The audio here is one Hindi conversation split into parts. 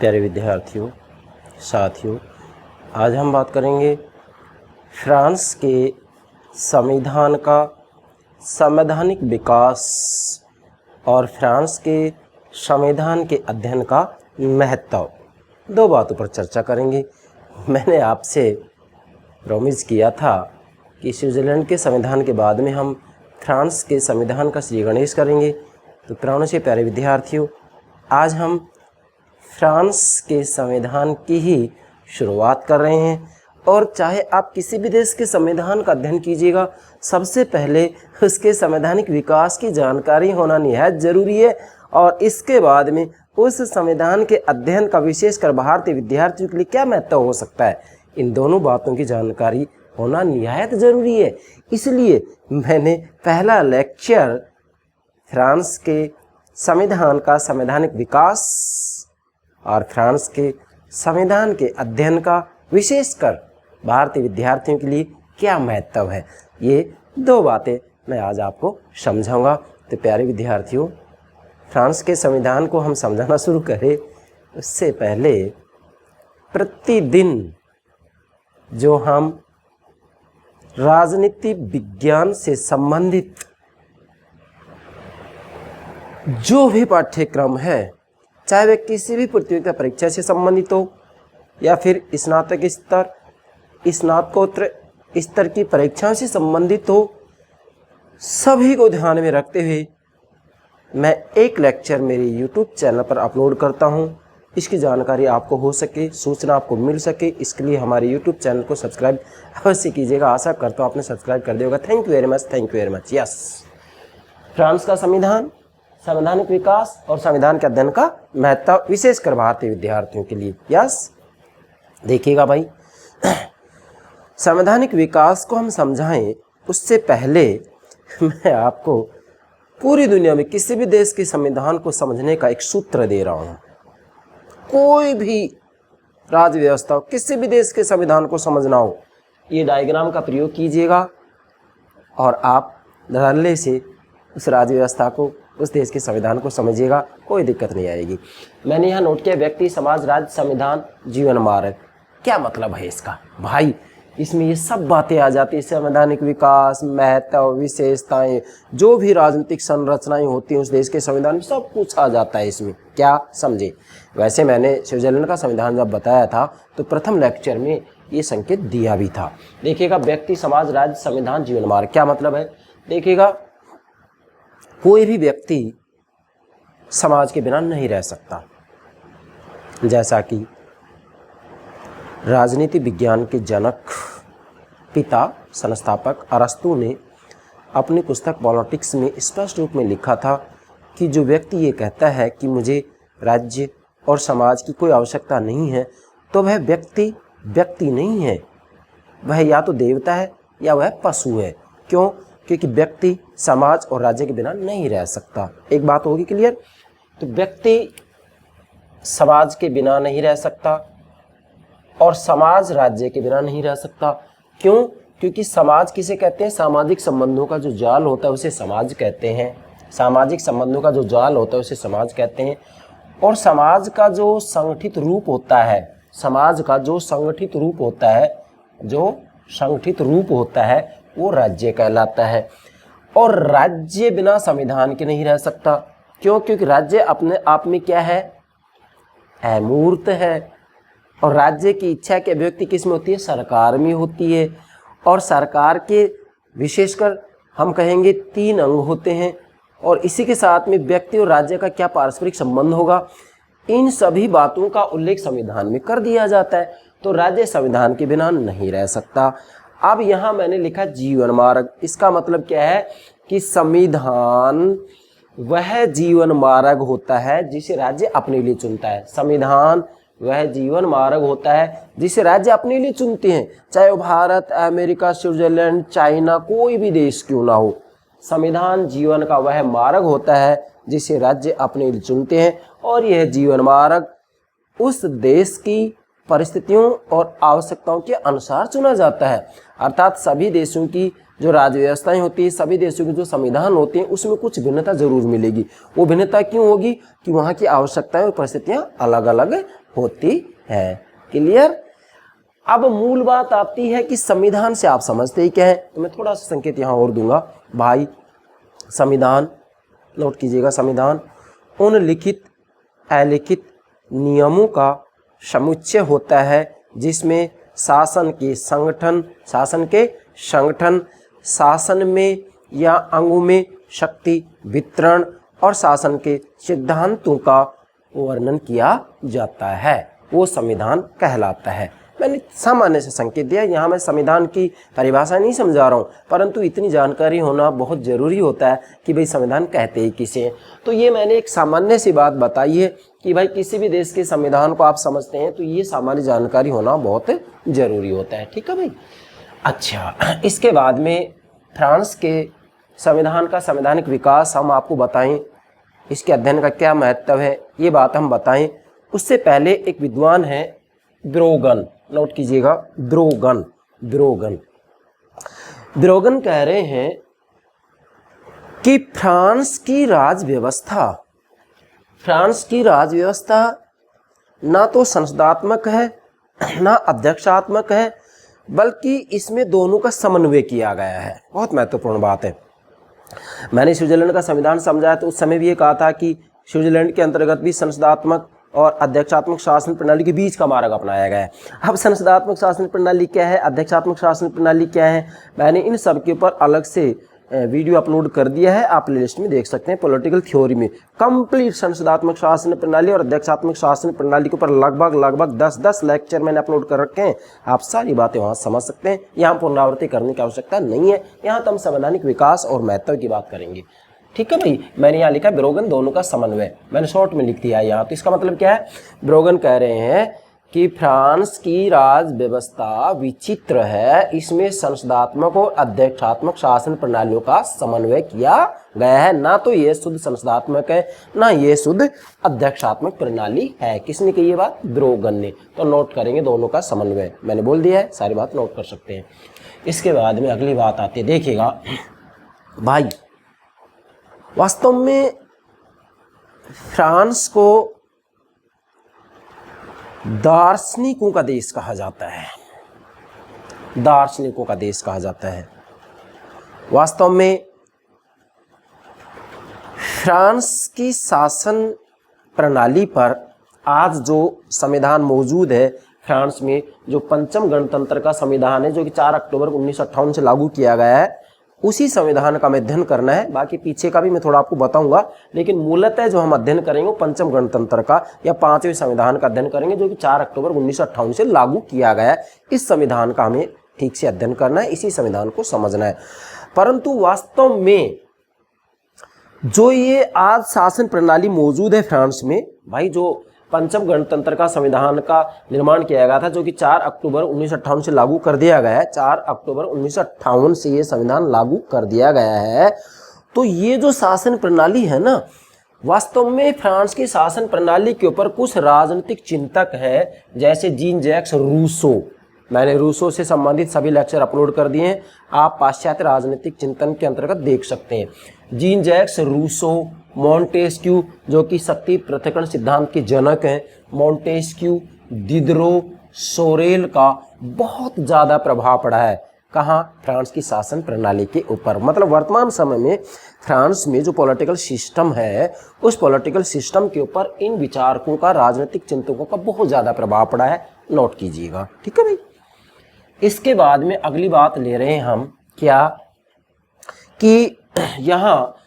प्यारे विद्यार्थियों, साथियों, आज हम बात करेंगे फ्रांस के संविधान का संवैधानिक विकास और फ्रांस के संविधान के अध्ययन का महत्व। दो बातों पर चर्चा करेंगे। मैंने आपसे प्रॉमिस किया था कि स्विट्ज़रलैंड के संविधान के बाद में हम फ्रांस के संविधान का श्री गणेश करेंगे। तो प्राणों से प्यारे विद्यार्थियों, आज हम फ्रांस के संविधान की ही शुरुआत कर रहे हैं। और चाहे आप किसी भी देश के संविधान का अध्ययन कीजिएगा, सबसे पहले उसके संवैधानिक विकास की जानकारी होना निहायत ज़रूरी है। और इसके बाद में उस संविधान के अध्ययन का विशेषकर भारतीय विद्यार्थियों के लिए क्या महत्व हो सकता है, इन दोनों बातों की जानकारी होना निहायत ज़रूरी है। इसलिए मैंने पहला लेक्चर फ्रांस के संविधान का संवैधानिक विकास और फ्रांस के संविधान के अध्ययन का विशेषकर भारतीय विद्यार्थियों के लिए क्या महत्व है, ये दो बातें मैं आज आपको समझाऊंगा। तो प्यारे विद्यार्थियों, फ्रांस के संविधान को हम समझाना शुरू करें उससे पहले प्रतिदिन जो हम राजनीति विज्ञान से संबंधित जो भी पाठ्यक्रम है, चाहे वे किसी भी प्रतियोगिता परीक्षा से संबंधित हो या फिर स्नातक स्तर, स्नातकोत्तर स्तर की परीक्षाओं से संबंधित हो, सभी को ध्यान में रखते हुए मैं एक लेक्चर मेरे YouTube चैनल पर अपलोड करता हूं। इसकी जानकारी आपको हो सके, सूचना आपको मिल सके, इसके लिए हमारे YouTube चैनल को सब्सक्राइब अवश्य कीजिएगा। आशा करता हूँ आपने सब्सक्राइब कर दिया होगा। Thank you very much, thank you very much. Yes, France का संविधान, संवैधानिक विकास और संविधान के अध्ययन का महत्व विशेषकर भारतीय विद्यार्थियों के लिए। यस, देखिएगा भाई, संवैधानिक विकास को हम समझाएं उससे पहले मैं आपको पूरी दुनिया में किसी भी देश के संविधान को समझने का एक सूत्र दे रहा हूं। कोई भी राज्य व्यवस्था हो, किसी भी देश के संविधान को समझना हो, ये डायग्राम का प्रयोग कीजिएगा और आप धड़ल्ले से उस राज्य व्यवस्था को, उस देश के संविधान को समझिएगा, कोई दिक्कत नहीं आएगी। मैंने यहाँ नोट किया व्यक्ति, समाज, राज्य, संविधान, जीवन मार्ग। क्या मतलब है इसका भाई? इसमें ये सब बातें आ जाती है। संवैधानिक विकास, महत्व, विशेषताएं, जो भी राजनीतिक संरचनाएं होती हैं उस देश के संविधान में, सब कुछ आ जाता है इसमें। क्या समझे? वैसे मैंने स्विट्जरलैंड का संविधान जब बताया था तो प्रथम लेक्चर में ये संकेत दिया भी था। देखिएगा, व्यक्ति, समाज, राज्य, संविधान, जीवन मार्ग। क्या मतलब है? देखिएगा, कोई भी व्यक्ति समाज के बिना नहीं रह सकता। जैसा कि राजनीति विज्ञान के जनक, पिता, संस्थापक अरस्तू ने अपनी पुस्तक पॉलिटिक्स में स्पष्ट रूप में लिखा था कि जो व्यक्ति ये कहता है कि मुझे राज्य और समाज की कोई आवश्यकता नहीं है, तो वह व्यक्ति नहीं है, वह या तो देवता है या वह पशु है। क्यों? क्योंकि व्यक्ति समाज और राज्य के बिना नहीं रह सकता। एक बात होगी क्लियर? तो व्यक्ति समाज के बिना नहीं रह सकता और समाज राज्य के बिना नहीं रह सकता। क्यों? क्योंकि समाज किसे कहते हैं? सामाजिक संबंधों का जो जाल होता है उसे समाज कहते हैं। सामाजिक संबंधों का जो जाल होता है उसे समाज कहते हैं। और समाज का जो संगठित रूप होता है, समाज का जो संगठित रूप होता है, वो राज्य कहलाता है। और राज्य बिना संविधान के नहीं रह सकता। क्यों? क्योंकि राज्य अपने आप में क्या है? अमूर्त है। और राज्य की इच्छा की अभिव्यक्ति किस में होती है? सरकार में होती है। और सरकार के विशेषकर हम कहेंगे 3 अंग होते हैं। और इसी के साथ में व्यक्ति और राज्य का क्या पारस्परिक संबंध होगा, इन सभी बातों का उल्लेख संविधान में कर दिया जाता है। तो राज्य संविधान के बिना नहीं रह सकता। अब यहाँ मैंने लिखा जीवन मार्ग। इसका मतलब क्या है कि संविधान वह जीवन मार्ग होता है जिसे राज्य अपने लिए चुनता है। संविधान वह जीवन मार्ग होता है जिसे राज्य अपने लिए चुनते हैं, चाहे वो भारत, अमेरिका, स्विट्जरलैंड, चाइना, कोई भी देश क्यों ना हो। संविधान जीवन का वह मार्ग होता है जिसे राज्य अपने लिए चुनते हैं। और यह जीवन मार्ग उस देश की परिस्थितियों और आवश्यकताओं के अनुसार चुना जाता है। अर्थात सभी देशों की जो राज्य व्यवस्थाएं होती है, सभी देशों के जो संविधान होते हैं, उसमें कुछ भिन्नता जरूर मिलेगी। वो भिन्नता क्यों होगी? कि वहाँ की आवश्यकताएं और परिस्थितियाँ अलग अलग होती है। क्लियर। अब मूल बात आती है कि संविधान से आप समझते ही क्या है, तो मैं थोड़ा सा संकेत यहाँ और दूंगा भाई। संविधान नोट कीजिएगा, संविधान उन लिखित अलिखित नियमों का समुच्चय होता है जिसमें शासन के संगठन, शासन में या अंगों में शक्ति वितरण और शासन के सिद्धांतों का वर्णन किया जाता है, वो संविधान कहलाता है। मैंने सामान्य से संकेत दिया, यहाँ मैं संविधान की परिभाषा नहीं समझा रहा हूँ, परंतु इतनी जानकारी होना बहुत ज़रूरी होता है कि भाई संविधान कहते ही किसे हैं। तो ये मैंने एक सामान्य सी बात बताई है कि भाई किसी भी देश के संविधान को आप समझते हैं तो ये सामान्य जानकारी होना बहुत ज़रूरी होता है। ठीक है भाई। अच्छा, इसके बाद में फ्रांस के संविधान का संवैधानिक विकास हम आपको बताएं, इसके अध्ययन का क्या महत्व है ये बात हम बताएं। उससे पहले एक विद्वान है ब्रोगन, नोट कीजिएगा, ब्रोगन कह रहे हैं कि फ्रांस की राज व्यवस्था ना तो संसदात्मक है ना अध्यक्षात्मक है, बल्कि इसमें दोनों का समन्वय किया गया है। बहुत महत्वपूर्ण बात है। मैंने स्विट्जरलैंड का संविधान समझाया तो उस समय भी ये कहा था कि स्विट्जरलैंड के अंतर्गत भी संसदात्मक और अध्यक्षात्मक शासन प्रणाली के बीच का मार्ग अपनाया गया है। अब संसदात्मक शासन प्रणाली क्या है, अध्यक्षात्मक शासन प्रणाली क्या है, मैंने इन सब के ऊपर अलग से वीडियो अपलोड कर दिया है, आप प्लेलिस्ट में देख सकते हैं। पॉलिटिकल थ्योरी में कंप्लीट संसदात्मक शासन प्रणाली और अध्यक्षात्मक शासन प्रणाली के ऊपर लगभग 10 लेक्चर मैंने अपलोड कर रखे हैं। आप सारी बातें वहाँ समझ सकते हैं, यहाँ पुनरावृत्ति करने की आवश्यकता नहीं है। यहाँ तो हम संवैधानिक विकास और महत्व की बात करेंगे। ठीक है भाई। मैंने यहाँ लिखा ब्रोगन दोनों का समन्वय, मैंने शॉर्ट में लिख दिया है यहाँ। तो इसका मतलब क्या है, ब्रोगन कह रहे हैं कि फ्रांस की राज व्यवस्था विचित्र है, इसमें संसदात्मक और अध्यक्षात्मक शासन प्रणालियों का समन्वय किया गया है, ना तो ये शुद्ध संसदात्मक है ना ये शुद्ध अध्यक्षात्मक प्रणाली है। किसने कही ये बात, ब्रोगन ने। तो नोट करेंगे दोनों का समन्वय, मैंने बोल दिया है, सारी बात नोट कर सकते हैं। इसके बाद में अगली बात आती है, देखिएगा भाई, वास्तव में फ्रांस को दार्शनिकों का देश कहा जाता है, दार्शनिकों का देश कहा जाता है। वास्तव में फ्रांस की शासन प्रणाली पर आज जो संविधान मौजूद है फ्रांस में, जो पंचम गणतंत्र का संविधान है जो कि 4 अक्टूबर 1958 से लागू किया गया है, उसी संविधान का अध्ययन करना है। बाकी पीछे का भी मैं थोड़ा आपको बताऊंगा, लेकिन मूलतः जो हम अध्ययन करेंगे वो पंचम गणतंत्र का या 5वें संविधान का अध्ययन करेंगे जो कि 4 अक्टूबर 1958 से लागू किया गया है। इस संविधान का हमें ठीक से अध्ययन करना है, इसी संविधान को समझना है। परंतु वास्तव में जो ये आज शासन प्रणाली मौजूद है फ्रांस में, भाई जो पंचम गणतंत्र का संविधान का निर्माण किया गया था जो कि 4 अक्टूबर 1958 से लागू कर दिया गया है, 4 अक्टूबर 1958 से ये संविधान लागू कर दिया गया है। तो ये जो शासन प्रणाली है ना, वास्तव में फ्रांस की शासन प्रणाली के ऊपर कुछ राजनीतिक चिंतक हैं, जैसे जीन जैक्स रूसो। मैंने रूसो से संबंधित सभी लेक्चर अपलोड कर दिए हैं, आप पाश्चात्य राजनीतिक चिंतन के अंतर्गत देख सकते हैं। जीन जैक्स रूसो, मॉन्टेस्क्यू जो कि शक्ति पृथक्करण सिद्धांत के जनक हैं, मॉन्टेस्क्यू, दिदरो, सोरेल का बहुत ज़्यादा प्रभाव पड़ा है। कहाँ, फ्रांस की शासन प्रणाली के ऊपर। मतलब वर्तमान समय में फ्रांस में जो पॉलिटिकल सिस्टम है, उस पॉलिटिकल सिस्टम के ऊपर इन विचारकों का, राजनीतिक चिंतकों का बहुत ज़्यादा प्रभाव पड़ा है, नोट कीजिएगा। ठीक है भाई। इसके बाद में अगली बात ले रहे हैं हम क्या, कि यहाँ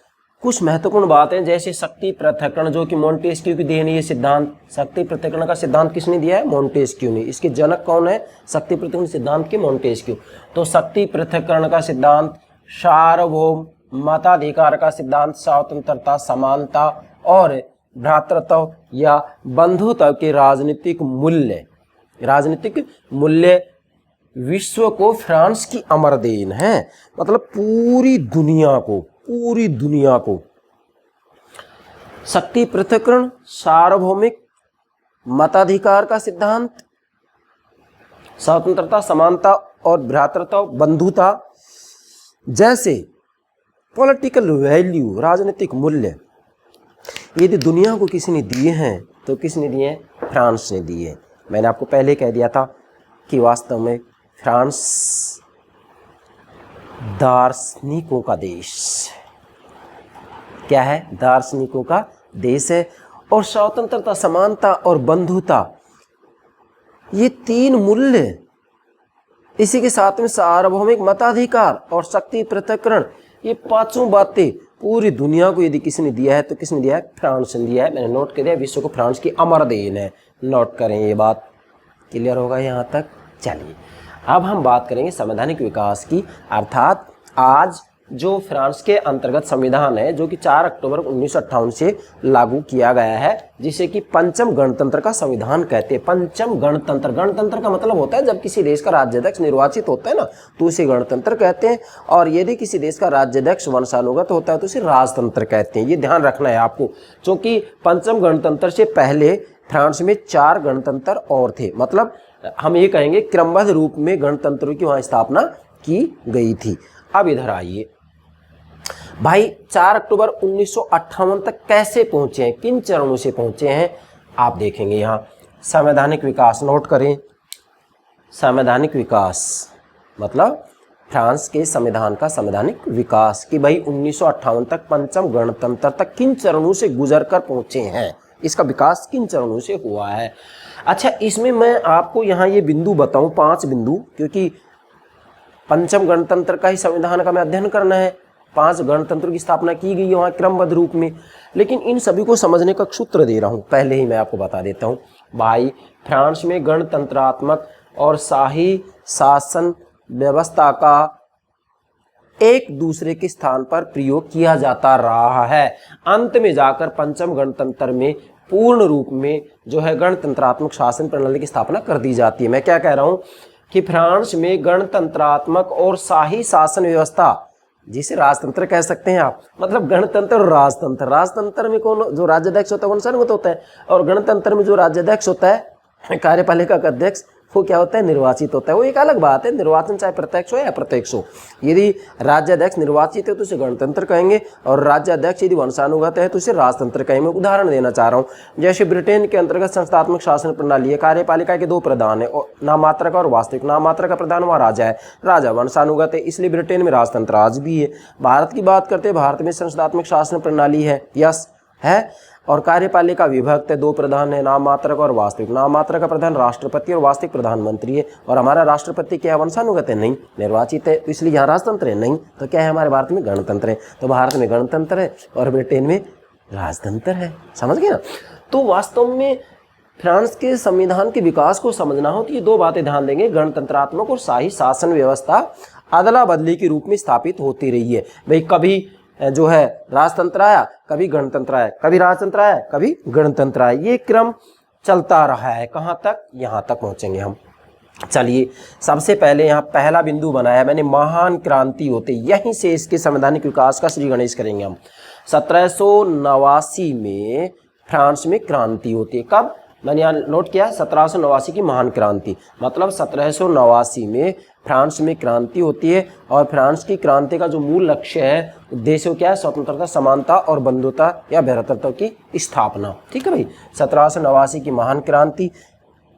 कुछ महत्वपूर्ण बातें, जैसे शक्ति पृथक्करण जो कि मॉन्टेस्क्यू की देन, ये सिद्धांत, शक्ति पृथक्करण का सिद्धांत किसने दिया है, मॉन्टेस्क्यू ने। इसके जनक कौन है, शक्ति पृथक्करण सिद्धांत के मॉन्टेस्क्यू। तो शक्ति पृथक्करण का सिद्धांत, सार्वभौम मताधिकार का सिद्धांत, स्वतंत्रता, समानता और भ्रातृत्व या बंधुत्व के राजनीतिक मूल्य विश्व को फ्रांस की अमर देन है। मतलब पूरी दुनिया को शक्ति पृथक्करण, सार्वभौमिक मताधिकार का सिद्धांत, स्वतंत्रता, समानता और भ्रातृत्व, बंधुता जैसे पॉलिटिकल वैल्यू, राजनीतिक मूल्य यदि दुनिया को किसी ने दिए हैं तो किसने दिए हैं? फ्रांस ने दिए हैं। मैंने आपको पहले कह दिया था कि वास्तव में फ्रांस दार्शनिकों का देश, क्या है? दार्शनिकों का देश है। और स्वतंत्रता, समानता और बंधुता, ये तीन मूल्य, इसी के साथ में सार्वभौमिक मताधिकार और शक्ति पृथक्करण, ये पांचों बातें पूरी दुनिया को यदि किसी ने दिया है तो किसने दिया है? फ्रांस ने दिया है। मैंने नोट कर दिया, विश्व को फ्रांस की अमर देन है। नोट करें, ये बात क्लियर होगा यहाँ तक। चलिए अब हम बात करेंगे संवैधानिक विकास की, अर्थात आज जो फ्रांस के अंतर्गत संविधान है जो कि 4 अक्टूबर 1958 से लागू किया गया है, जिसे कि पंचम गणतंत्र का संविधान कहते हैं। पंचम गणतंत्र, गणतंत्र का मतलब होता है जब किसी देश का राज्याध्यक्ष निर्वाचित होता है ना, तो उसे गणतंत्र कहते हैं। और यदि किसी देश का राज्याध्यक्ष वंशानुगत होता है तो उसे राजतंत्र कहते हैं। ये ध्यान रखना है आपको, क्योंकि पंचम गणतंत्र से पहले फ्रांस में 4 गणतंत्र और थे। मतलब हम ये कहेंगे क्रमबद्ध रूप में गणतंत्र की वहाँ स्थापना की गई थी। अब इधर आइए भाई, 4 अक्टूबर 1958 तक कैसे पहुंचे हैं, किन चरणों से पहुंचे हैं, आप देखेंगे यहाँ। संवैधानिक विकास, नोट करें, संवैधानिक विकास मतलब फ्रांस के संविधान का संवैधानिक विकास कि भाई 1958 तक पंचम गणतंत्र तक किन चरणों से गुजर कर पहुंचे हैं, इसका विकास किन चरणों से हुआ है। अच्छा, इसमें मैं आपको यहाँ ये बिंदु बताऊं, 5 बिंदु, क्योंकि पंचम गणतंत्र का ही संविधान का मैं अध्ययन करना है। 5 गणतंत्र की स्थापना की गई है वहाँ क्रमबद्ध रूप में, लेकिन इन सभी को समझने का सूत्र दे रहा हूँ, पहले ही मैं आपको बता देता हूँ। भाई, फ्रांस में गणतंत्रात्मक और शाही शासन व्यवस्था का एक दूसरे के स्थान पर प्रयोग किया जाता रहा है। अंत में जाकर पंचम गणतंत्र में पूर्ण रूप में जो है गणतंत्रात्मक शासन प्रणाली की स्थापना कर दी जाती है। मैं क्या कह रहा हूँ कि फ्रांस में गणतंत्रात्मक और शाही शासन व्यवस्था, जिसे राजतंत्र कह सकते हैं आप, मतलब गणतंत्र और राजतंत्र। राजतंत्र में कौन जो राज्याध्यक्ष होता है वो वंशानुगत होता है, और गणतंत्र में जो राज्याध्यक्ष होता है, कार्यपालिका का अध्यक्ष, वो क्या होता है? निर्वाचित होता है। वो एक अलग बात है, निर्वाचन चाहे प्रत्यक्ष हो या अप्रत्यक्ष हो। यदि राज्याध्यक्ष निर्वाचित है तो उसे गणतंत्र कहेंगे, और राज्याध्यक्ष यदि वंशानुगत है तो उसे राजतंत्र कहेंगे। उदाहरण देना चाह रहा हूँ, जैसे ब्रिटेन के अंतर्गत संस्थात्मक शासन प्रणाली है, कार्यपालिका के 2 प्रधान है, नाममात्र का और वास्तविक। नाममात्र का प्रधान वहाँ राजा है, राजा वंशानुगत है, इसलिए ब्रिटेन में राजतंत्र आज भी है। भारत की बात करते हैं, भारत में संस्थात्मक शासन प्रणाली है, यस है, और कार्यपालिका विभक्त है, 2 प्रधान है, नाममात्र का और वास्तविक। नाममात्र का प्रधान राष्ट्रपति और वास्तविक प्रधानमंत्री है। और हमारा राष्ट्रपति क्या है? वंशानुगत है? नहीं, निर्वाचित है, तो इसलिए यहाँ राजतंत्र है? नहीं, तो क्या है? हमारे भारत में गणतंत्र है। तो भारत में गणतंत्र है और ब्रिटेन में राजतंत्र है। समझ गए ना? तो वास्तव में फ्रांस के संविधान के विकास को समझना हो तो ये 2 बातें ध्यान देंगे, गणतंत्रात्मक और शाही शासन व्यवस्था अदला बदली के रूप में स्थापित होती रही है। भाई, कभी जो है राजतंत्र आया, कभी गणतंत्र आया, कभी राजतंत्र आया, कभी गणतंत्र आया, ये क्रम चलता रहा है। कहाँ तक? यहाँ तक पहुँचेंगे हम। चलिए, सबसे पहले यहाँ पहला बिंदु बनाया मैंने, महान क्रांति होते, यहीं से इसके संवैधानिक विकास का श्री गणेश करेंगे हम। 1789 में फ्रांस में क्रांति होती है। कब? मैंने यहाँ नोट किया 1789 की महान क्रांति, मतलब 1789 में फ्रांस में क्रांति होती है। और फ्रांस की क्रांति का जो मूल लक्ष्य है, उद्देश्य क्या है? स्वतंत्रता, समानता और बंधुता या भ्रातृत्व की स्थापना। ठीक है भाई, 1789 की महान क्रांति।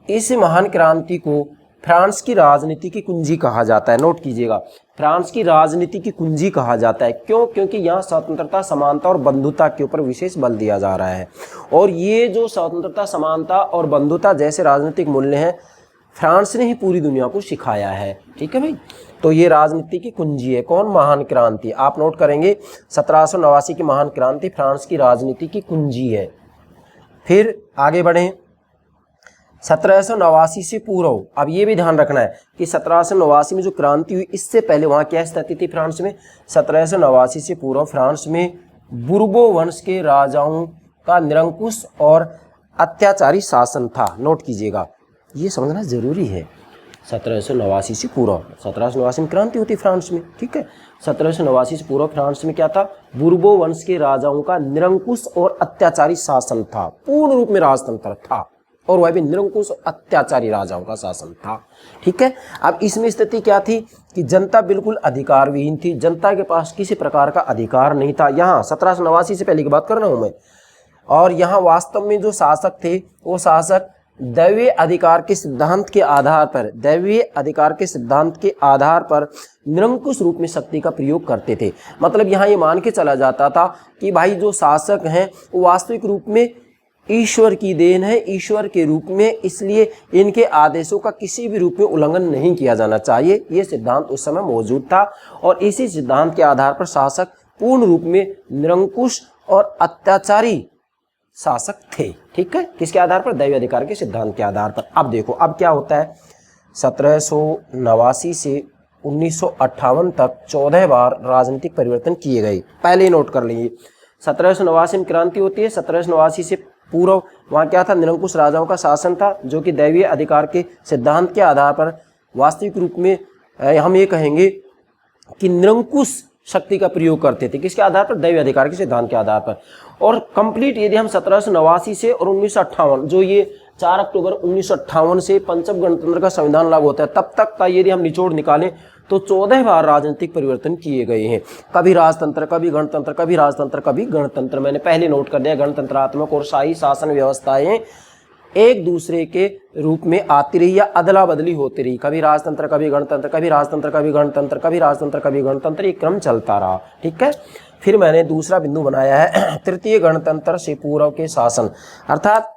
इस महान क्रांति को फ्रांस की राजनीति की कुंजी कहा जाता है। नोट कीजिएगा, फ्रांस की राजनीति की कुंजी कहा जाता है। क्यों? क्योंकि यहाँ स्वतंत्रता, समानता और बंधुता के ऊपर विशेष बल दिया जा रहा है। और ये जो स्वतंत्रता, समानता और बंधुता जैसे राजनीतिक मूल्य हैं, फ्रांस ने ही पूरी दुनिया को सिखाया है। ठीक है भाई, तो ये राजनीति की कुंजी है। कौन? महान क्रांति। आप नोट करेंगे 1789 की महान क्रांति फ्रांस की राजनीति की कुंजी है। फिर आगे बढ़ें, 1789 से पूर्व, अब ये भी ध्यान रखना है कि 1789 में जो क्रांति हुई, इससे पहले वहाँ क्या स्थिति थी फ्रांस में? 1789 से पूर्व फ्रांस में बुर्बो वंश के राजाओं का निरंकुश और अत्याचारी शासन था। नोट कीजिएगा, ये समझना जरूरी है। 1789 से पूर्व, 1789 में क्रांति होती फ्रांस में। ठीक है, 1789 से पूर्व फ्रांस में क्या था? बुर्बो वंश के राजाओं का निरंकुश और अत्याचारी शासन था। पूर्ण रूप में राजतंत्र था, और वह भी निरंकुश अत्याचारी राजाओं का शासन था। ठीक है, अब इसमें स्थिति क्या थी कि जनता बिल्कुल अधिकार विहीन थी, जनता के पास किसी प्रकार का अधिकार नहीं था। यहाँ 1789 से पहले की बात कर रहा हूँ मैं, और यहाँ वास्तव में जो शासक थे वो शासक दैवीय अधिकार के सिद्धांत के आधार पर, दैवीय अधिकार के सिद्धांत के आधार पर निरंकुश रूप में शक्ति का प्रयोग करते थे। मतलब यहाँ ये मान के चला जाता था कि भाई जो शासक हैं वो वास्तविक रूप में ईश्वर की देन है, ईश्वर के रूप में, इसलिए इनके आदेशों का किसी भी रूप में उल्लंघन नहीं किया जाना चाहिए। ये सिद्धांत उस समय मौजूद था और इसी सिद्धांत के आधार पर शासक पूर्ण रूप में निरंकुश और अत्याचारी शासक थे। ठीक है, किसके आधार पर? दैवीय अधिकार के सिद्धांत के आधार पर। अब देखो अब क्या होता है, 1789 से 1958 तक 14 बार राजनीतिक परिवर्तन किए गए। पहले ही नोट कर लीजिए, 1789 में क्रांति होती है, 1789 से पूर्व वहाँ क्या था? निरंकुश राजाओं का शासन था, जो कि दैवीय अधिकार के सिद्धांत के आधार पर वास्तविक रूप में हम ये कहेंगे कि निरंकुश शक्ति का प्रयोग करते थे। किसके आधार पर? दैवीय अधिकार के सिद्धांत के आधार पर। और कंप्लीट यदि हम 1789 से और 1958, जो ये 4 अक्टूबर 1958 से पंचम गणतंत्र का संविधान लागू होता है, तब तक का यदि हम निचोड़ निकालें तो 14 बार राजनीतिक परिवर्तन किए गए हैं। कभी राजतंत्र, कभी गणतंत्र, कभी राजतंत्र, कभी गणतंत्र। मैंने पहले नोट कर दिया, गणतंत्रात्मक और शाही शासन व्यवस्थाएं एक दूसरे के रूप में आती रही या अदला बदली होती रही। कभी राजतंत्र, कभी गणतंत्र, कभी राजतंत्र, कभी गणतंत्र, कभी राजतंत्र, कभी गणतंत्र, ये क्रम चलता रहा। ठीक है, फिर मैंने दूसरा बिंदु बनाया है तृतीय गणतंत्र से पूर्व के शासन, अर्थात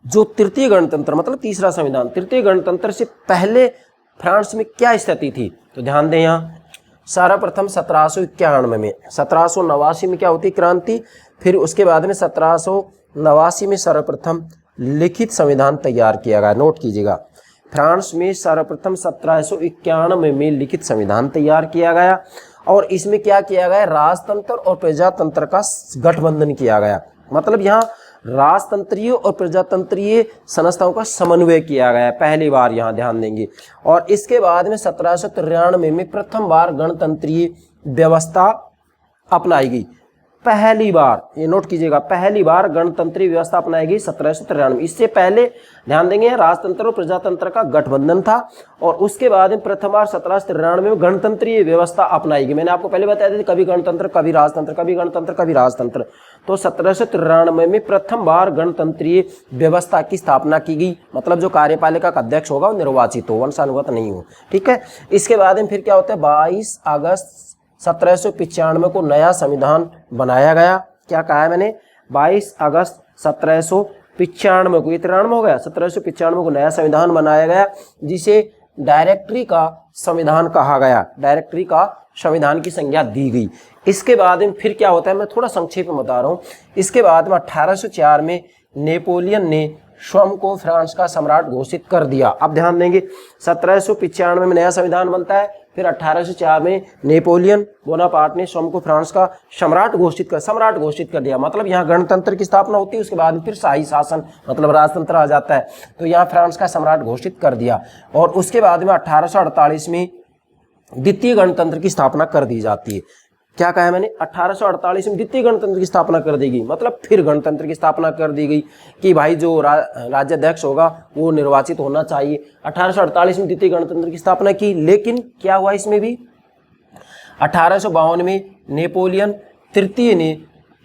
जो तृतीय गणतंत्र मतलब तीसरा संविधान, तृतीय गणतंत्र से पहले फ्रांस में क्या स्थिति थी? तो ध्यान दें, यहाँ सर्वप्रथम 1791 में, 1789 में क्या होती? क्रांति। फिर उसके बाद में 1789 में सर्वप्रथम लिखित संविधान तैयार किया गया। नोट कीजिएगा, फ्रांस में सर्वप्रथम 1791 में लिखित संविधान तैयार किया गया और इसमें क्या किया गया? राजतंत्र और प्रजातंत्र का गठबंधन किया गया। मतलब यहाँ राजतंत्रीय और प्रजातंत्रीय संस्थाओं का समन्वय किया गया पहली बार, यहाँ ध्यान देंगे। और इसके बाद में 1793 में प्रथम बार गणतंत्रीय व्यवस्था अपनाई गई। पहली बार, ये नोट कीजिएगा, पहली बार गणतंत्रीय व्यवस्था अपनाई गई 1793। इससे पहले ध्यान देंगे राजतंत्र और प्रजातंत्र का गठबंधन था और उसके बाद में प्रथम बार 1793 में गणतंत्रीय व्यवस्था अपनाई गई। मैंने आपको पहले बताया था कभी गणतंत्र, कभी राजतंत्र, कभी गणतंत्र, कभी राजतंत्र। तो 1793 में प्रथम बार गणतंत्रीय व्यवस्था की स्थापना की गई। मतलब जो कार्यपालिका का अध्यक्ष होगा वो निर्वाचित हो, वंशानुगत नहीं हो। ठीक है, इसके बाद में फिर क्या होता है? 22 अगस्त 1795 को नया संविधान बनाया गया। क्या कहा है मैंने? 22 अगस्त 1795 को, ये 93 हो गया, 1795 को नया संविधान बनाया गया जिसे डायरेक्टरी का संविधान कहा गया। डायरेक्टरी का संविधान की संज्ञा दी गई। इसके बाद में फिर क्या होता है, मैं थोड़ा संक्षेप में बता रहा हूँ। इसके बाद में 1804 में नेपोलियन ने स्वयं को फ्रांस का सम्राट घोषित कर दिया। अब ध्यान देंगे, 1795 में नया संविधान बनता है, फिर 1804 में नेपोलियन बोनापार्ट ने स्वयं को फ्रांस का सम्राट घोषित कर दिया। मतलब यहाँ गणतंत्र की स्थापना होती है, उसके बाद फिर शाही शासन मतलब राजतंत्र आ जाता है। तो यहाँ फ्रांस का सम्राट घोषित कर दिया और उसके बाद में 1848 में द्वितीय गणतंत्र की स्थापना कर दी जाती है। क्या कहा है मैंने? 1848 में द्वितीय गणतंत्र की स्थापना कर दी गई। मतलब फिर गणतंत्र की स्थापना कर दी गई कि भाई जो राज्याध्यक्ष होगा वो निर्वाचित होना चाहिए। 1848 में द्वितीय गणतंत्र की स्थापना की, लेकिन क्या हुआ इसमें भी? 1852 में नेपोलियन तृतीय ने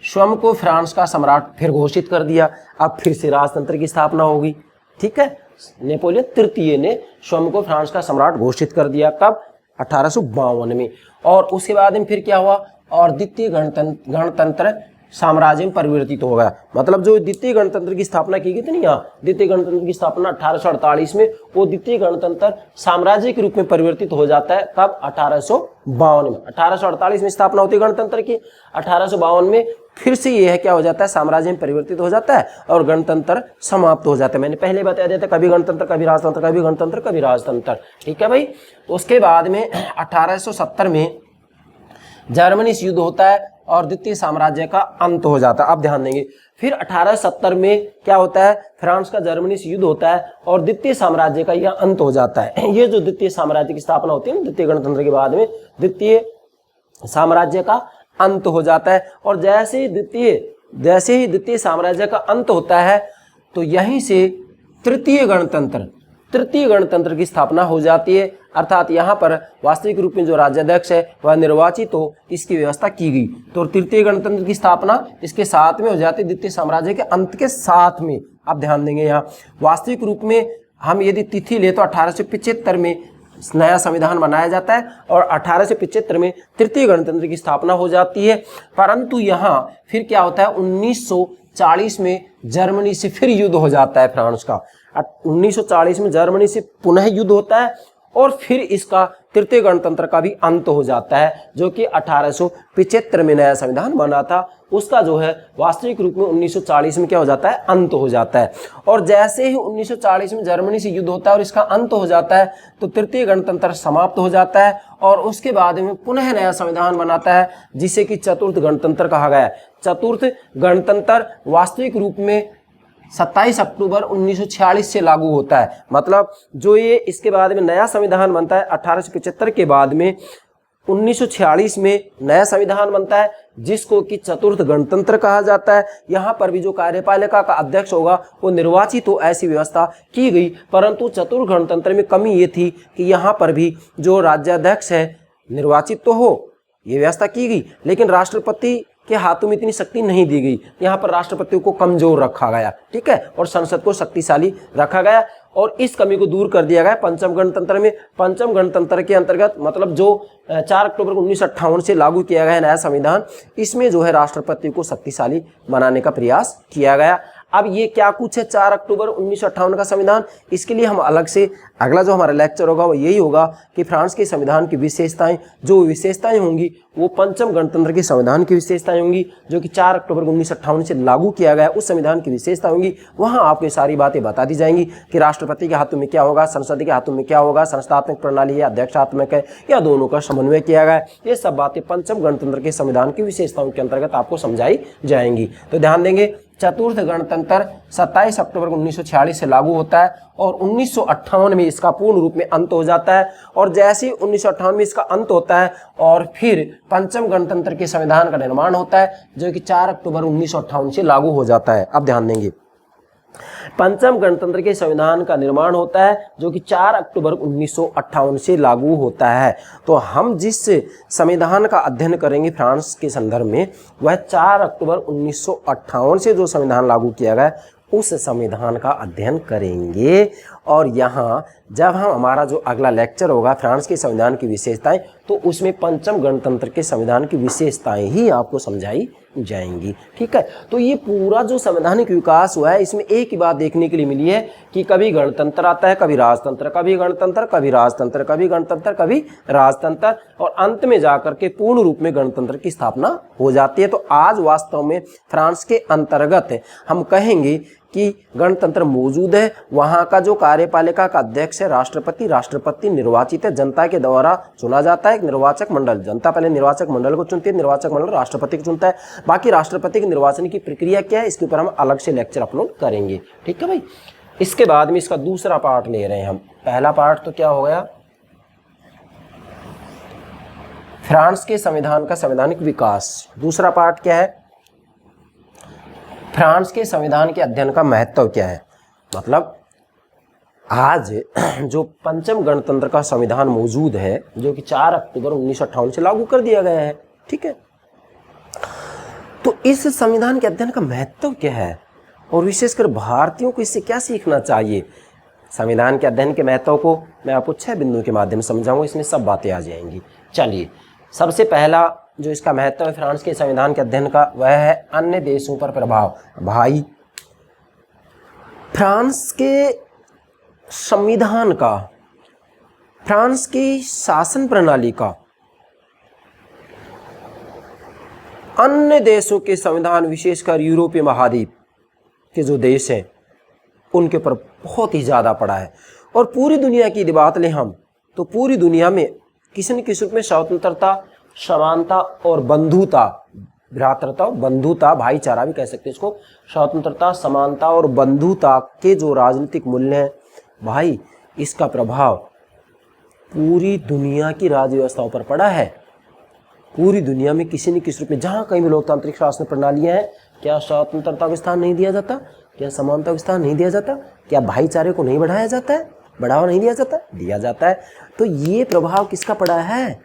स्वयं को फ्रांस का सम्राट फिर घोषित कर दिया। अब फिर से राजतंत्र की स्थापना होगी। ठीक है, नेपोलियन तृतीय ने स्वयं को फ्रांस का सम्राट घोषित कर दिया। कब? 1852 में। और उसके बाद में फिर क्या हुआ? और द्वितीय गणतंत्र साम्राज्य में परिवर्तित हो गया। मतलब जो द्वितीय गणतंत्र की स्थापना की गई थी ना, यहाँ द्वितीय गणतंत्र की स्थापना 1848 में, वो द्वितीय गणतंत्र साम्राज्य के रूप में परिवर्तित हो जाता है। कब? 1852 में। 1848 में स्थापना होती है गणतंत्र की, 1852 में फिर से यह क्या हो जाता है? साम्राज्य में परिवर्तित हो जाता है और गणतंत्र समाप्त हो जाता है। मैंने पहले बताया दिया था कभी गणतंत्र, कभी राजतंत्र, कभी गणतंत्र, कभी राजतंत्र। ठीक है भाई। उसके बाद में 1870 में जर्मनी से युद्ध होता है और द्वितीय साम्राज्य का अंत हो जाता है। अब ध्यान देंगे, फिर 1870 में क्या होता है? फ्रांस का जर्मनी से युद्ध होता है और द्वितीय साम्राज्य का यह अंत हो जाता है। ये जो द्वितीय साम्राज्य की स्थापना होती है ना, द्वितीय गणतंत्र के बाद में द्वितीय साम्राज्य का अंत हो जाता है। और जैसे ही द्वितीय साम्राज्य का अंत होता है तो यहीं से तृतीय तृतीय गणतंत्र की स्थापना हो जाती है, अर्थात यहाँ पर वास्तविक रूप में जो राज्याध्यक्ष है वह निर्वाचित हो, इसकी व्यवस्था की गई। तो तृतीय गणतंत्र की स्थापना इसके साथ में हो जाती है, द्वितीय साम्राज्य के अंत के साथ में। आप ध्यान देंगे यहाँ वास्तविक रूप में हम यदि तिथि ले तो 1875 में नया संविधान बनाया जाता है और 1875 में तृतीय गणतंत्र की स्थापना हो जाती है। परंतु यहाँ फिर क्या होता है, 1940 में जर्मनी से फिर युद्ध हो जाता है फ्रांस का। 1940 में जर्मनी से पुनः युद्ध होता है और फिर इसका तृतीय गणतंत्र का भी अंत हो जाता है, जो कि 1875 में नया संविधान बना था, उसका जो है वास्तविक रूप में 1940 में क्या हो जाता है, अंत हो जाता है। और जैसे ही 1940 में जर्मनी से युद्ध होता है और इसका अंत हो जाता है तो तृतीय गणतंत्र समाप्त हो जाता है और उसके बाद में पुनः नया संविधान बनाता है, जिसे कि चतुर्थ गणतंत्र कहा गया है। चतुर्थ गणतंत्र वास्तविक रूप में 27 अक्टूबर 1946 से लागू होता है। मतलब जो ये इसके बाद में नया संविधान बनता है 1875 के बाद में 1946 में नया संविधान बनता है, जिसको कि चतुर्थ गणतंत्र कहा जाता है। यहाँ पर भी जो कार्यपालिका का अध्यक्ष होगा वो निर्वाचित हो, ऐसी व्यवस्था की गई। परंतु चतुर्थ गणतंत्र में कमी ये थी कि यहाँ पर भी जो राज्याध्यक्ष है निर्वाचित तो हो, ये व्यवस्था की गई, लेकिन राष्ट्रपति के हाथों में इतनी शक्ति नहीं दी गई। यहाँ पर राष्ट्रपति को कमजोर रखा गया, ठीक है, और संसद को शक्तिशाली रखा गया और इस कमी को दूर कर दिया गया पंचम गणतंत्र में। पंचम गणतंत्र के अंतर्गत मतलब जो 4 अक्टूबर 1958 से लागू किया गया नया संविधान, इसमें जो है राष्ट्रपति को शक्तिशाली बनाने का प्रयास किया गया। अब ये क्या कुछ है 4 अक्टूबर 1958 का संविधान, इसके लिए हम अलग से अगला जो हमारा लेक्चर होगा वो यही होगा कि फ्रांस के संविधान की विशेषताएं, जो विशेषताएं होंगी वो पंचम गणतंत्र के संविधान की विशेषताएं होंगी, जो कि 4 अक्टूबर 1958 से लागू किया गया उस संविधान की विशेषता होंगी। वहाँ आपको सारी बातें बता दी जाएंगी कि राष्ट्रपति के हाथों में क्या होगा, संसद के हाथों में क्या होगा, संस्थात्मक प्रणाली है, अध्यक्षात्मक है, या दोनों का समन्वय किया गया है। ये सब बातें पंचम गणतंत्र के संविधान की विशेषताओं के अंतर्गत आपको समझाई जाएंगी। तो ध्यान देंगे, चतुर्थ गणतंत्र 27 अक्टूबर 1946 से लागू होता है और 1958 में इसका पूर्ण रूप में अंत हो जाता है। और जैसे ही 1958 में इसका अंत होता है और फिर पंचम गणतंत्र के संविधान का निर्माण होता है, जो कि 4 अक्टूबर 1958 से लागू हो जाता है। अब ध्यान देंगे, पंचम गणतंत्र के संविधान का निर्माण होता है जो कि 4 अक्टूबर 1958 से लागू होता है। तो हम जिस संविधान का अध्ययन करेंगे फ्रांस के संदर्भ में, वह 4 अक्टूबर 1958 से जो संविधान लागू किया गया उस संविधान का अध्ययन करेंगे। और यहाँ जब हम हमारा जो अगला लेक्चर होगा फ्रांस के संविधान की विशेषताएं, तो उसमें पंचम गणतंत्र के संविधान की विशेषताएं ही आपको समझाई जाएंगी, ठीक है। तो ये पूरा जो संवैधानिक विकास हुआ है, इसमें एक ही बात देखने के लिए मिली है कि कभी गणतंत्र आता है, कभी राजतंत्र, कभी गणतंत्र, कभी राजतंत्र, कभी गणतंत्र, कभी राजतंत्र, और अंत में जाकर के पूर्ण रूप में गणतंत्र की स्थापना हो जाती है। तो आज वास्तव में फ्रांस के अंतर्गत हम कहेंगे कि गणतंत्र मौजूद है। वहाँ का जो कार्यपालिका का अध्यक्ष है राष्ट्रपति, राष्ट्रपति निर्वाचित है, जनता के द्वारा चुना जाता है। एक निर्वाचक मंडल, जनता पहले निर्वाचक मंडल को चुनती है, निर्वाचक मंडल राष्ट्रपति को चुनता है। बाकी राष्ट्रपति के निर्वाचन की प्रक्रिया क्या है, इसके ऊपर हम अलग से लेक्चर अपलोड करेंगे, ठीक है भाई। इसके बाद में इसका दूसरा पार्ट ले रहे हैं हम। पहला पार्ट तो क्या हो गया, फ्रांस के संविधान का संवैधानिक विकास। दूसरा पार्ट क्या है, फ्रांस के संविधान के अध्ययन का महत्व क्या है। मतलब आज जो पंचम गणतंत्र का संविधान मौजूद है, जो कि 4 अक्टूबर 1958 से लागू कर दिया गया है, ठीक है। तो इस संविधान के अध्ययन का महत्व क्या है और विशेषकर भारतीयों को इससे क्या सीखना चाहिए। संविधान के अध्ययन के महत्व को मैं आपको 6 बिंदुओं के माध्यम से समझाऊंगा, इसमें सब बातें आ जाएंगी। चलिए, सबसे पहला जो इसका महत्व है फ्रांस के संविधान के अध्ययन का, वह है अन्य देशों पर प्रभाव। भाई, फ्रांस के संविधान का, फ्रांस की शासन प्रणाली का अन्य देशों के संविधान, विशेषकर यूरोपीय महाद्वीप के जो देश हैं उनके ऊपर बहुत ही ज़्यादा पड़ा है। और पूरी दुनिया की यदि बात लें हम, तो पूरी दुनिया में किसी न किसी रूप में स्वतंत्रता, समानता और बंधुता, भ्रातृता, बंधुता, भाईचारा भी कह सकते हैं इसको, स्वतंत्रता, समानता और बंधुता के जो राजनीतिक मूल्य हैं भाई, इसका प्रभाव पूरी दुनिया की राज्य व्यवस्थाओं पर पड़ा है। पूरी दुनिया में किसी न किसी रूप में जहाँ कहीं भी लोकतांत्रिक शासन प्रणालियाँ हैं, क्या स्वतंत्रता को स्थान नहीं दिया जाता, क्या समानता को स्थान नहीं दिया जाता, क्या भाईचारे को नहीं बढ़ाया जाता है। बढ़ावा नहीं दिया जाता, दिया जाता है। तो ये प्रभाव किसका पड़ा है?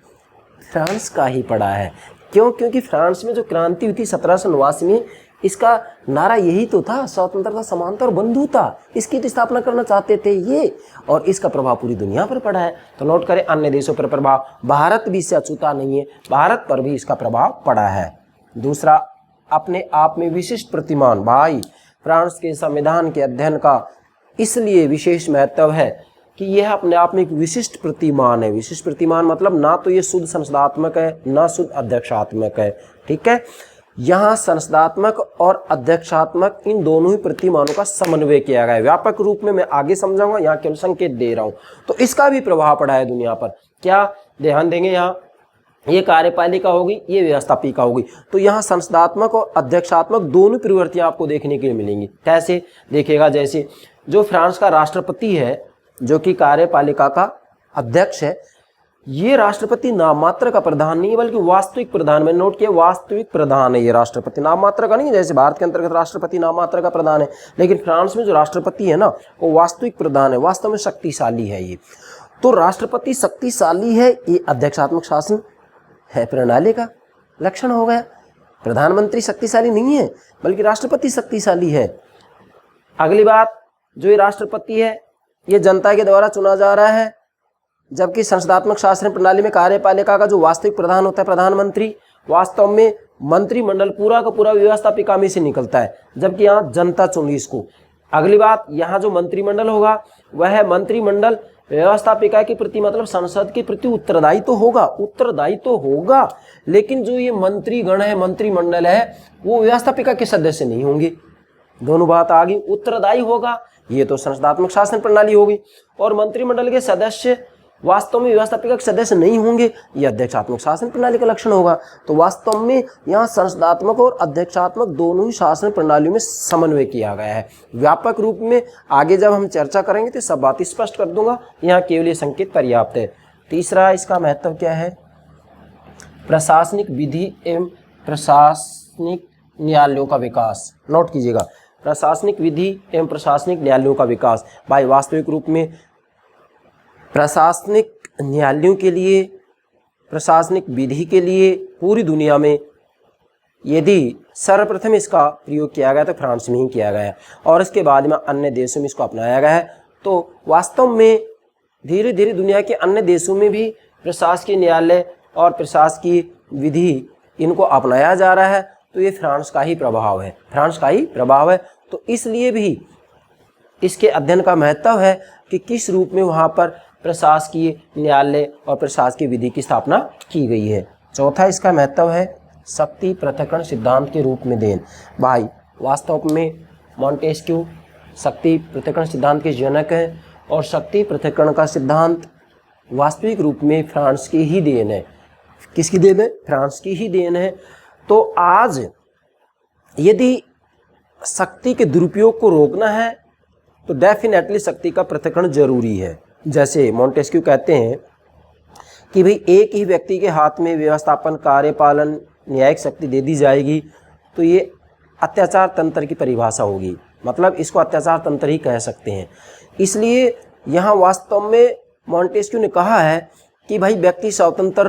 फ्रांस का ही पड़ा है। क्यों? क्योंकि फ्रांस में जो क्रांति हुई थी 1789 में, इसका नारा यही तो था, स्वतंत्रता, समानता और बंधुता। इसकी तो स्थापना करना चाहते थे ये, और इसका प्रभाव पूरी दुनिया पर पड़ा है। तो नोट करें, अन्य देशों पर प्रभाव, भारत भी इससे अछूता नहीं है, भारत पर भी इसका प्रभाव पड़ा है। दूसरा, अपने आप में विशिष्ट प्रतिमान। भाई, फ्रांस के संविधान के अध्ययन का इसलिए विशेष महत्व है कि यह अपने आप में एक विशिष्ट प्रतिमान है। विशिष्ट प्रतिमान मतलब ना तो ये शुद्ध संसदात्मक है, ना शुद्ध अध्यक्षात्मक है। ठीक है, यहाँ संसदात्मक और अध्यक्षात्मक इन दोनों ही प्रतिमानों का समन्वय किया गया है। व्यापक रूप में मैं आगे समझाऊंगा, यहाँ केवल संकेत दे रहा हूँ। तो इसका भी प्रभाव पड़ा है दुनिया पर। क्या ध्यान देंगे, यहाँ ये कार्यपालिका होगी, ये व्यवस्थापिका होगी। तो यहाँ संसदात्मक और अध्यक्षात्मक दोनों प्रवृत्तियां आपको देखने के लिए मिलेंगी। कैसे देखिएगा, जैसे जो फ्रांस का राष्ट्रपति है, जो कि कार्यपालिका का अध्यक्ष है, ये राष्ट्रपति नाममात्र का प्रधान नहीं है, बल्कि वास्तविक प्रधान। मैंने नोट किया, वास्तविक प्रधान है ये राष्ट्रपति, नाममात्र का नहीं है। जैसे भारत के अंतर्गत राष्ट्रपति नाममात्र का प्रधान है, लेकिन फ्रांस में जो राष्ट्रपति है ना, वो वास्तविक प्रधान है, वास्तव में शक्तिशाली है ये। तो राष्ट्रपति शक्तिशाली है, ये अध्यक्षात्मक शासन है प्रणाली का लक्षण हो गया। प्रधानमंत्री शक्तिशाली नहीं है, बल्कि राष्ट्रपति शक्तिशाली है। अगली बात, जो ये राष्ट्रपति है, ये जनता के द्वारा चुना जा रहा है, जबकि संसदात्मक शासन प्रणाली में कार्यपालिका का जो वास्तविक प्रधान होता है, प्रधानमंत्री, वास्तव में मंत्रिमंडल पूरा का पूरा व्यवस्थापिका में से निकलता है, जबकि यहाँ जनता चुनी इसको। अगली बात, यहाँ जो मंत्रिमंडल होगा वह मंत्रिमंडल व्यवस्थापिका के प्रति मतलब संसद के प्रति उत्तरदायी तो होगा, लेकिन जो ये मंत्रीगण है, मंत्रिमंडल है, वो व्यवस्थापिका के सदस्य नहीं होंगे। दोनों बात आ गई। उत्तरदायी होगा, ये तो संसदात्मक शासन प्रणाली होगी, और मंत्रिमंडल के सदस्य वास्तव में व्यवस्थापिका के सदस्य नहीं होंगे, ये अध्यक्षात्मक शासन प्रणाली का लक्षण होगा। तो वास्तव में यहाँ संसदात्मक और अध्यक्षात्मक दोनों ही शासन प्रणालियों में समन्वय किया गया है। व्यापक रूप में आगे जब हम चर्चा करेंगे तो सब बात स्पष्ट कर दूंगा, यहाँ केवल ये संकेत पर्याप्त है। तीसरा, इसका महत्व क्या है? प्रशासनिक विधि एवं प्रशासनिक न्यायालयों का विकास। नोट कीजिएगा, प्रशासनिक विधि एवं प्रशासनिक न्यायालयों का विकास। भाई, वास्तविक रूप में प्रशासनिक न्यायालयों के लिए, प्रशासनिक विधि के लिए पूरी दुनिया में यदि सर्वप्रथम इसका प्रयोग किया गया तो फ्रांस में ही किया गया, और इसके बाद में अन्य देशों में इसको अपनाया गया है। तो वास्तव में धीरे धीरे दुनिया के अन्य देशों में भी प्रशासकीय न्यायालय और प्रशासकीय विधि इनको अपनाया जा रहा है। तो ये फ्रांस का ही प्रभाव है, फ्रांस का ही प्रभाव है। तो इसलिए भी इसके अध्ययन का महत्व है कि किस रूप में वहाँ पर प्रशासकीय न्यायालय और प्रशासकीय विधि की स्थापना की गई है। चौथा, इसका महत्व है शक्ति पृथक्करण सिद्धांत के रूप में देन। भाई, वास्तव में मॉन्टेस्क्यू शक्ति पृथक्करण सिद्धांत के जनक हैं, और शक्ति पृथक्करण का सिद्धांत वास्तविक रूप में फ्रांस की ही देन है। किसकी देन है? फ्रांस की ही देन है। तो आज यदि शक्ति के दुरुपयोग को रोकना है तो डेफिनेटली शक्ति का पृथक्करण जरूरी है। जैसे मॉन्टेस्क्यू कहते हैं कि भाई, एक ही व्यक्ति के हाथ में व्यवस्थापन, कार्यपालन, न्यायिक शक्ति दे दी जाएगी तो ये अत्याचार तंत्र की परिभाषा होगी, मतलब इसको अत्याचार तंत्र ही कह सकते हैं। इसलिए यहाँ वास्तव में मॉन्टेस्क्यू ने कहा है कि भाई व्यक्ति स्वतंत्र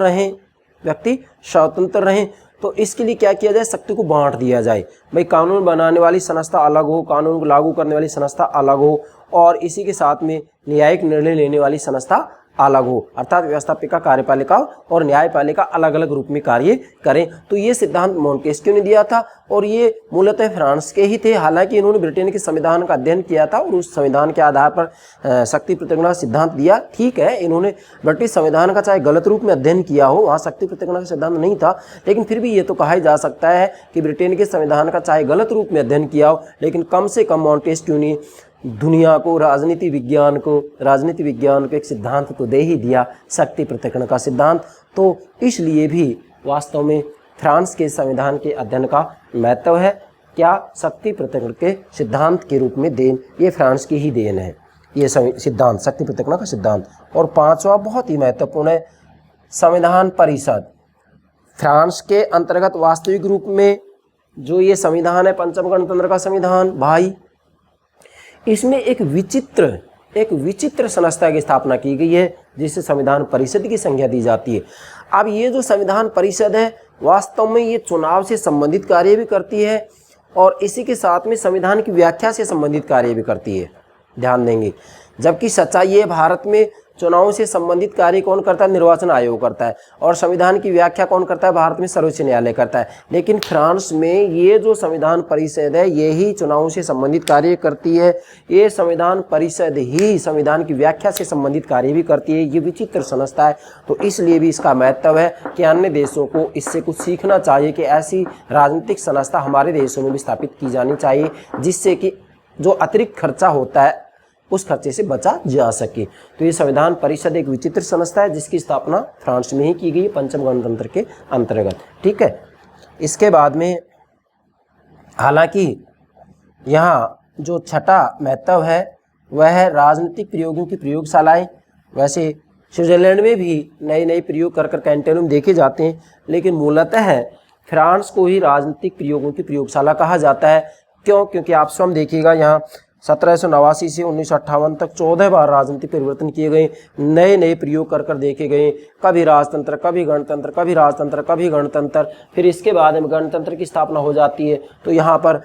रहें, तो इसके लिए क्या किया जाए? शक्ति को बांट दिया जाए। भाई, कानून बनाने वाली संस्था अलग हो, कानून को लागू करने वाली संस्था अलग हो, और इसी के साथ में न्यायिक निर्णय लेने वाली संस्था अलग हो, अर्थात व्यवस्थापिका, कार्यपालिका और न्यायपालिका अलग अलग रूप में कार्य करें। तो ये सिद्धांत मॉन्टेस्क्यू ने दिया था, और ये मूलतः फ्रांस के ही थे। हालांकि इन्होंने ब्रिटेन के संविधान का अध्ययन किया था और उस संविधान के आधार पर शक्ति पृथक्करण का सिद्धांत दिया। ठीक है, इन्होंने ब्रिटिश संविधान का चाहे गलत रूप में अध्ययन किया हो, वहाँ शक्ति पृथक्करण का सिद्धांत नहीं था, लेकिन फिर भी ये तो कहा जा सकता है कि ब्रिटेन के संविधान का चाहे गलत रूप में अध्ययन किया हो, लेकिन कम से कम मॉन्टेस्क्यू ने दुनिया को, राजनीति विज्ञान को एक सिद्धांत तो दे ही दिया, शक्ति पृथक्करण का सिद्धांत। तो इसलिए भी वास्तव में फ्रांस के संविधान के अध्ययन का महत्व है। क्या? शक्ति पृथक्करण के सिद्धांत के रूप में देन, ये फ्रांस की ही देन है, ये सिद्धांत, शक्ति पृथक्करण का सिद्धांत। और पांचवा बहुत ही महत्वपूर्ण है, संविधान परिषद। फ्रांस के अंतर्गत वास्तविक रूप में जो ये संविधान है, पंचम गणतंत्र का संविधान, भाई, इसमें एक विचित्र एक विचित्र संस्था की स्थापना की गई है जिसे संविधान परिषद की संज्ञा दी जाती है। अब ये जो संविधान परिषद है वास्तव में ये चुनाव से संबंधित कार्य भी करती है और इसी के साथ में संविधान की व्याख्या से संबंधित कार्य भी करती है, ध्यान देंगे। जबकि सच्चाई है भारत में चुनावों से संबंधित कार्य कौन करता है? निर्वाचन आयोग करता है। और संविधान की व्याख्या कौन करता है? भारत में सर्वोच्च न्यायालय करता है। लेकिन फ्रांस में ये जो संविधान परिषद है यही चुनावों से संबंधित कार्य करती है। ये संविधान परिषद ही संविधान की व्याख्या से संबंधित कार्य भी करती है। ये विचित्र संस्था है, तो इसलिए भी इसका महत्व है कि अन्य देशों को इससे कुछ सीखना चाहिए कि ऐसी राजनीतिक संस्था हमारे देशों में भी स्थापित की जानी चाहिए, जिससे कि जो अतिरिक्त खर्चा होता है उस खर्चे से बचा जा सके। तो ये संविधान परिषद एक विचित्र संस्था है जिसकी स्थापना फ्रांस में ही की गई पंचम गणतंत्र के अंतर्गत। ठीक है, इसके बाद में हालांकि यहाँ जो छठा महत्व है वह है राजनीतिक प्रयोगों की प्रयोगशालाएं। वैसे स्विट्जरलैंड में भी नए नए प्रयोग कर कैंटोन देखे जाते हैं, लेकिन मूलतः फ्रांस को ही राजनीतिक प्रयोगों की प्रयोगशाला कहा जाता है। क्यों? क्योंकि आप स्वयं देखिएगा यहाँ 1789 से 1958 तक 14 बार राजनीतिक परिवर्तन किए गए, नए नए प्रयोग कर देखे गए। कभी राजतंत्र, कभी गणतंत्र, कभी राजतंत्र, कभी गणतंत्र। फिर इसके बाद में गणतंत्र की स्थापना हो जाती है। तो यहाँ पर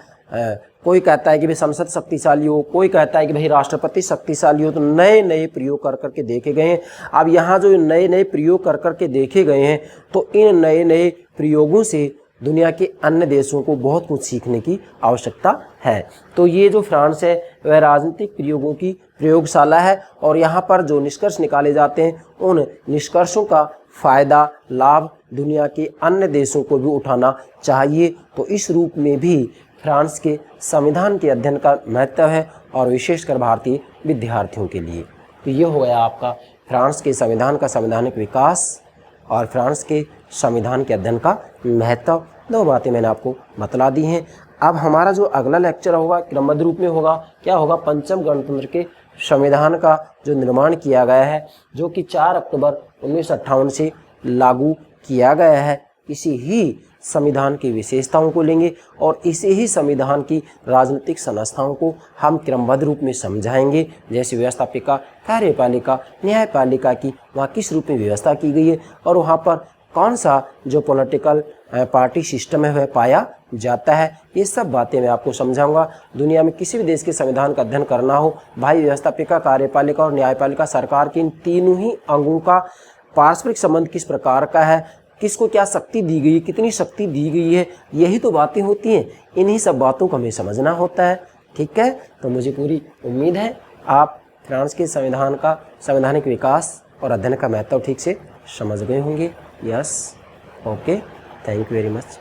कोई कहता है कि भाई संसद शक्तिशाली हो, कोई कहता है कि भाई राष्ट्रपति शक्तिशाली हो। तो नए नए प्रयोग कर के देखे गए हैं। अब यहाँ जो नए नए प्रयोग कर के देखे गए हैं तो इन नए नए प्रयोगों से दुनिया के अन्य देशों को बहुत कुछ सीखने की आवश्यकता है। तो ये जो फ्रांस है वह राजनीतिक प्रयोगों की प्रयोगशाला है और यहाँ पर जो निष्कर्ष निकाले जाते हैं उन निष्कर्षों का फ़ायदा लाभ दुनिया के अन्य देशों को भी उठाना चाहिए। तो इस रूप में भी फ्रांस के संविधान के अध्ययन का महत्व है और विशेषकर भारतीय विद्यार्थियों के लिए। तो ये हो गया आपका फ्रांस के संविधान का संवैधानिक विकास और फ्रांस के संविधान के अध्ययन का महत्व। दो बातें मैंने आपको बतला दी हैं। अब हमारा जो अगला लेक्चर होगा क्रमबद्ध रूप में होगा। क्या होगा? पंचम गणतंत्र के संविधान का जो निर्माण किया गया है, जो कि 4 अक्टूबर 1958 से लागू किया गया है, इसी ही संविधान की विशेषताओं को लेंगे और इसी ही संविधान की राजनीतिक संस्थाओं को हम क्रमबद्ध रूप में समझाएंगे। जैसे व्यवस्थापिका, कार्यपालिका, न्यायपालिका की वहाँ किस रूप में व्यवस्था की गई है और वहाँ पर कौन सा जो पॉलिटिकल पार्टी सिस्टम है वह पाया जाता है। ये सब बातें मैं आपको समझाऊंगा। दुनिया में किसी भी देश के संविधान का अध्ययन करना हो, भाई व्यवस्थापिका, कार्यपालिका और न्यायपालिका सरकार के इन तीनों ही अंगों का पारस्परिक संबंध किस प्रकार का है, किसको क्या शक्ति दी गई है, कितनी शक्ति दी गई है, यही तो बातें होती हैं। इन्हीं सब बातों को हमें समझना होता है। ठीक है, तो मुझे पूरी उम्मीद है आप फ्रांस के संविधान का संवैधानिक विकास और अध्ययन का महत्व ठीक से समझ गए होंगे। Yes, okay, thank you very much.